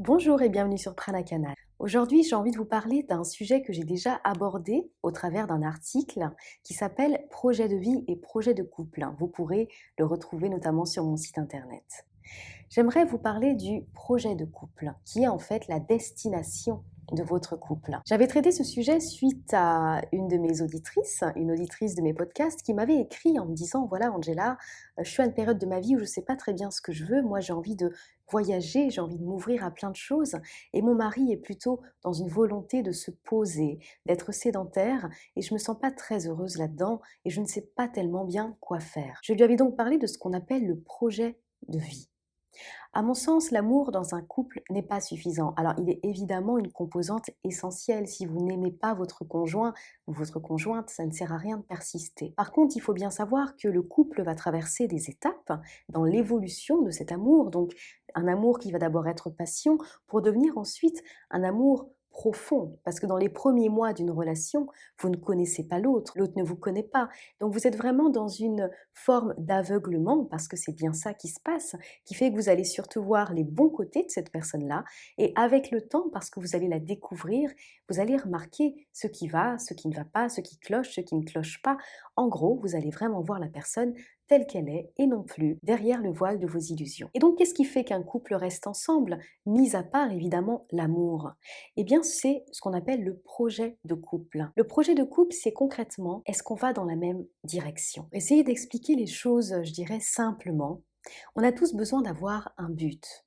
Bonjour et bienvenue sur Prana Canal. Aujourd'hui, j'ai envie de vous parler d'un sujet que j'ai déjà abordé au travers d'un article qui s'appelle Projet de vie et projet de couple. Vous pourrez le retrouver notamment sur mon site internet. J'aimerais vous parler du projet de couple, qui est en fait la destination de votre couple. J'avais traité ce sujet suite à une de mes auditrices, une auditrice de mes podcasts, qui m'avait écrit en me disant, voilà Angela, je suis à une période de ma vie où je ne sais pas très bien ce que je veux, moi j'ai envie de voyager, j'ai envie de m'ouvrir à plein de choses, et mon mari est plutôt dans une volonté de se poser, d'être sédentaire, et je me sens pas très heureuse là-dedans, et je ne sais pas tellement bien quoi faire. Je lui avais donc parlé de ce qu'on appelle le projet de vie. À mon sens, l'amour dans un couple n'est pas suffisant. Alors, il est évidemment une composante essentielle. Si vous n'aimez pas votre conjoint ou votre conjointe, ça ne sert à rien de persister. Par contre, il faut bien savoir que le couple va traverser des étapes dans l'évolution de cet amour. Donc, un amour qui va d'abord être passion pour devenir ensuite un amour profond, parce que dans les premiers mois d'une relation, vous ne connaissez pas l'autre, l'autre ne vous connaît pas. Donc vous êtes vraiment dans une forme d'aveuglement, parce que c'est bien ça qui se passe, qui fait que vous allez surtout voir les bons côtés de cette personne-là. Et avec le temps, parce que vous allez la découvrir, vous allez remarquer ce qui va, ce qui ne va pas, ce qui cloche, ce qui ne cloche pas. En gros, vous allez vraiment voir la personne telle qu'elle est et non plus derrière le voile de vos illusions. Et donc, qu'est-ce qui fait qu'un couple reste ensemble, mis à part évidemment l'amour? Eh bien, c'est ce qu'on appelle le projet de couple. Le projet de couple, c'est concrètement, est-ce qu'on va dans la même direction? Essayez d'expliquer les choses, je dirais, simplement. On a tous besoin d'avoir un but.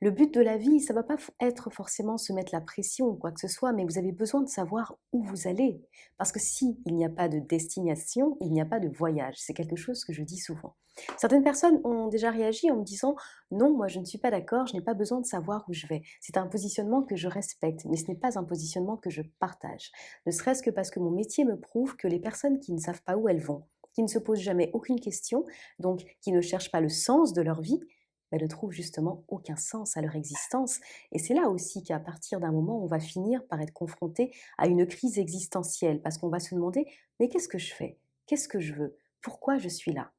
Le but de la vie, ça ne va pas être forcément se mettre la pression ou quoi que ce soit, mais vous avez besoin de savoir où vous allez. Parce que s'il n'y a pas de destination, il n'y a pas de voyage. C'est quelque chose que je dis souvent. Certaines personnes ont déjà réagi en me disant non, moi je ne suis pas d'accord, je n'ai pas besoin de savoir où je vais. C'est un positionnement que je respecte, mais ce n'est pas un positionnement que je partage. Ne serait-ce que parce que mon métier me prouve que les personnes qui ne savent pas où elles vont, qui ne se posent jamais aucune question, donc qui ne cherchent pas le sens de leur vie, ne trouvent justement aucun sens à leur existence. Et c'est là aussi qu'à partir d'un moment, on va finir par être confronté à une crise existentielle, parce qu'on va se demander, mais qu'est-ce que je fais? Qu'est-ce que je veux? Pourquoi je suis là?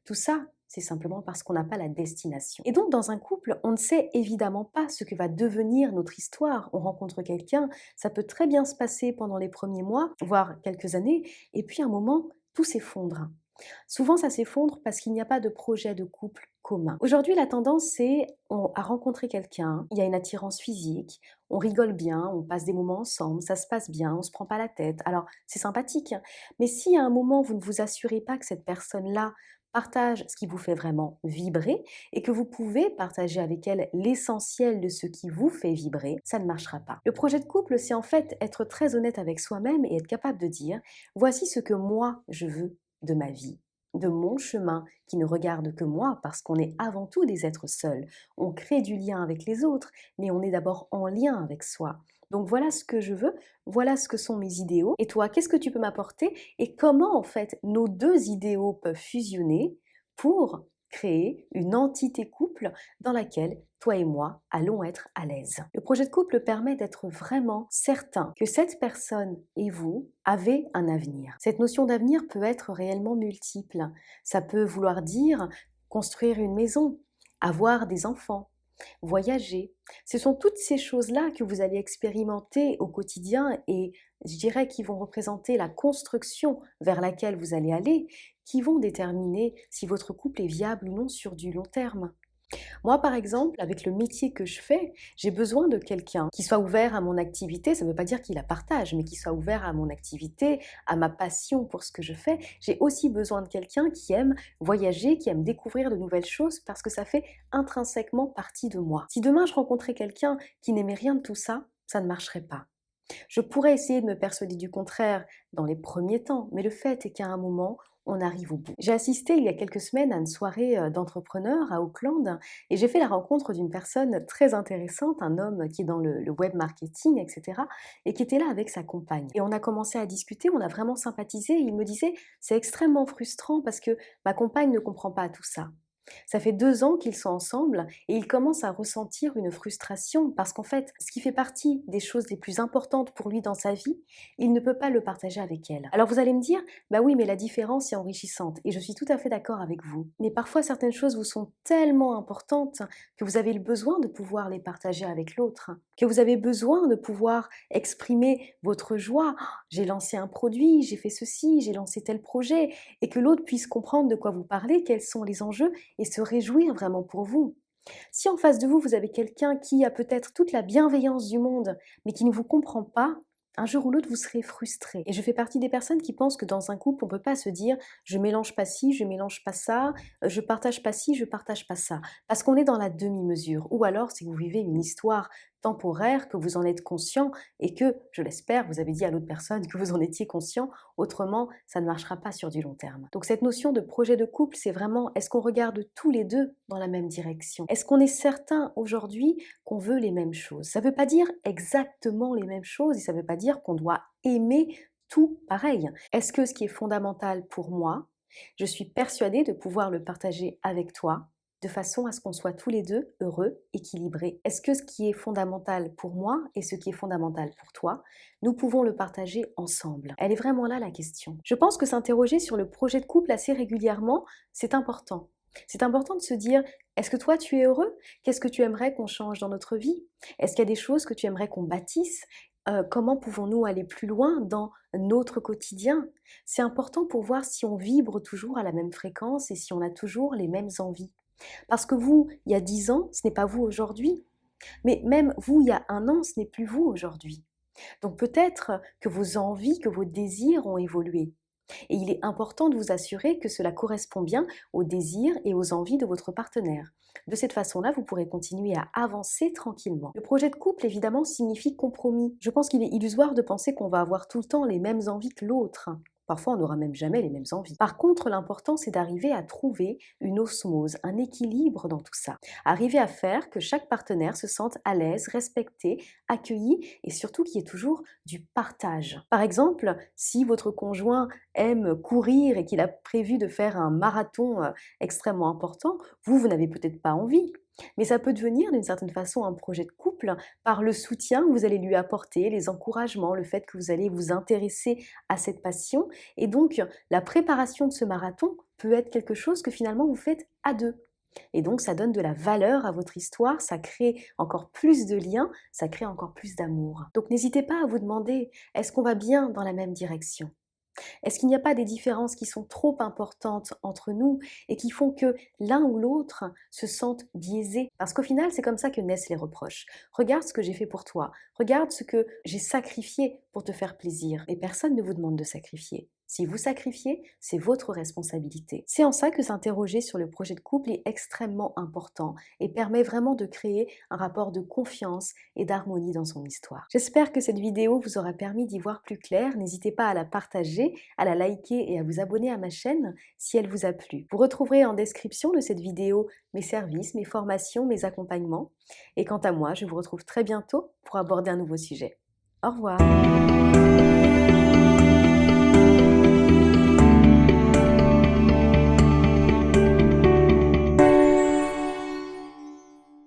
Tout ça, c'est simplement parce qu'on n'a pas la destination. Et donc, dans un couple, on ne sait évidemment pas ce que va devenir notre histoire. On rencontre quelqu'un, ça peut très bien se passer pendant les premiers mois, voire quelques années, et puis à un moment, tout s'effondre. Souvent, ça s'effondre parce qu'il n'y a pas de projet de couple commun. Aujourd'hui, la tendance, c'est à rencontrer quelqu'un, il y a une attirance physique, on rigole bien, on passe des moments ensemble, ça se passe bien, on se prend pas la tête. Alors, c'est sympathique, hein. Mais si à un moment, vous ne vous assurez pas que cette personne-là partage ce qui vous fait vraiment vibrer et que vous pouvez partager avec elle l'essentiel de ce qui vous fait vibrer, ça ne marchera pas. Le projet de couple, c'est en fait être très honnête avec soi-même et être capable de dire, voici ce que moi je veux de ma vie, de mon chemin qui ne regarde que moi parce qu'on est avant tout des êtres seuls. On crée du lien avec les autres, mais on est d'abord en lien avec soi. Donc voilà ce que je veux, voilà ce que sont mes idéaux. Et toi, qu'est-ce que tu peux m'apporter et comment en fait nos deux idéaux peuvent fusionner pour créer une entité couple dans laquelle toi et moi allons être à l'aise. Le projet de couple permet d'être vraiment certain que cette personne et vous avez un avenir. Cette notion d'avenir peut être réellement multiple. Ça peut vouloir dire construire une maison, avoir des enfants, voyager. Ce sont toutes ces choses-là que vous allez expérimenter au quotidien et je dirais qui vont représenter la construction vers laquelle vous allez aller, qui vont déterminer si votre couple est viable ou non sur du long terme. Moi, par exemple, avec le métier que je fais, j'ai besoin de quelqu'un qui soit ouvert à mon activité. Ça ne veut pas dire qu'il la partage, mais qui soit ouvert à mon activité, à ma passion pour ce que je fais. J'ai aussi besoin de quelqu'un qui aime voyager, qui aime découvrir de nouvelles choses parce que ça fait intrinsèquement partie de moi. Si demain je rencontrais quelqu'un qui n'aimait rien de tout ça, ça ne marcherait pas. Je pourrais essayer de me persuader du contraire dans les premiers temps, mais le fait est qu'à un moment, on arrive au bout. J'ai assisté il y a quelques semaines à une soirée d'entrepreneurs à Auckland et j'ai fait la rencontre d'une personne très intéressante, un homme qui est dans le web marketing, etc., et qui était là avec sa compagne. Et on a commencé à discuter, on a vraiment sympathisé et il me disait, c'est extrêmement frustrant parce que ma compagne ne comprend pas tout ça. Ça fait 2 ans qu'ils sont ensemble et il commence à ressentir une frustration parce qu'en fait, ce qui fait partie des choses les plus importantes pour lui dans sa vie, il ne peut pas le partager avec elle. Alors vous allez me dire: «Bah oui, mais la différence est enrichissante» et je suis tout à fait d'accord avec vous. Mais parfois certaines choses vous sont tellement importantes que vous avez le besoin de pouvoir les partager avec l'autre, que vous avez besoin de pouvoir exprimer votre joie: «Oh, j'ai lancé un produit, j'ai fait ceci, j'ai lancé tel projet» et que l'autre puisse comprendre de quoi vous parlez, quels sont les enjeux et se réjouir vraiment pour vous. Si en face de vous, vous avez quelqu'un qui a peut-être toute la bienveillance du monde, mais qui ne vous comprend pas, un jour ou l'autre, vous serez frustré. Et je fais partie des personnes qui pensent que dans un couple, on ne peut pas se dire je mélange pas ci, je mélange pas ça, je partage pas ci, je partage pas ça. Parce qu'on est dans la demi-mesure. Ou alors, c'est que vous vivez une histoire temporaire, que vous en êtes conscient et que, je l'espère, vous avez dit à l'autre personne que vous en étiez conscient. Autrement, ça ne marchera pas sur du long terme. Donc cette notion de projet de couple, c'est vraiment est-ce qu'on regarde tous les deux dans la même direction? Est-ce qu'on est certain aujourd'hui qu'on veut les mêmes choses? Ça ne veut pas dire exactement les mêmes choses et ça ne veut pas dire qu'on doit aimer tout pareil. Est-ce que ce qui est fondamental pour moi, je suis persuadée de pouvoir le partager avec toi de façon à ce qu'on soit tous les deux heureux, équilibrés? Est-ce que ce qui est fondamental pour moi et ce qui est fondamental pour toi, nous pouvons le partager ensemble? Elle est vraiment là la question. Je pense que s'interroger sur le projet de couple assez régulièrement, c'est important. C'est important de se dire, est-ce que toi tu es heureux? Qu'est-ce que tu aimerais qu'on change dans notre vie? Est-ce qu'il y a des choses que tu aimerais qu'on bâtisse? Comment pouvons-nous aller plus loin dans notre quotidien? C'est important pour voir si on vibre toujours à la même fréquence et si on a toujours les mêmes envies. Parce que vous, il y a 10 ans, ce n'est pas vous aujourd'hui. Mais même vous, il y a 1 an, ce n'est plus vous aujourd'hui. Donc peut-être que vos envies, que vos désirs ont évolué. Et il est important de vous assurer que cela correspond bien aux désirs et aux envies de votre partenaire. De cette façon-là, vous pourrez continuer à avancer tranquillement. Le projet de couple, évidemment, signifie compromis. Je pense qu'il est illusoire de penser qu'on va avoir tout le temps les mêmes envies que l'autre. Parfois, on n'aura même jamais les mêmes envies. Par contre, l'important, c'est d'arriver à trouver une osmose, un équilibre dans tout ça. Arriver à faire que chaque partenaire se sente à l'aise, respecté, accueilli et surtout qu'il y ait toujours du partage. Par exemple, si votre conjoint aime courir et qu'il a prévu de faire un marathon extrêmement important, vous n'avez peut-être pas envie. Mais ça peut devenir d'une certaine façon un projet de couple par le soutien que vous allez lui apporter, les encouragements, le fait que vous allez vous intéresser à cette passion. Et donc, la préparation de ce marathon peut être quelque chose que finalement vous faites à deux. Et donc, ça donne de la valeur à votre histoire, ça crée encore plus de liens, ça crée encore plus d'amour. Donc, n'hésitez pas à vous demander, est-ce qu'on va bien dans la même direction? Est-ce qu'il n'y a pas des différences qui sont trop importantes entre nous et qui font que l'un ou l'autre se sentent biaisés? Parce qu'au final, c'est comme ça que naissent les reproches. Regarde ce que j'ai fait pour toi. Regarde ce que j'ai sacrifié pour te faire plaisir. Et personne ne vous demande de sacrifier. Si vous sacrifiez, c'est votre responsabilité. C'est en ça que s'interroger sur le projet de couple est extrêmement important et permet vraiment de créer un rapport de confiance et d'harmonie dans son histoire. J'espère que cette vidéo vous aura permis d'y voir plus clair. N'hésitez pas à la partager, à la liker et à vous abonner à ma chaîne si elle vous a plu. Vous retrouverez en description de cette vidéo mes services, mes formations, mes accompagnements. Et quant à moi, je vous retrouve très bientôt pour aborder un nouveau sujet. Au revoir.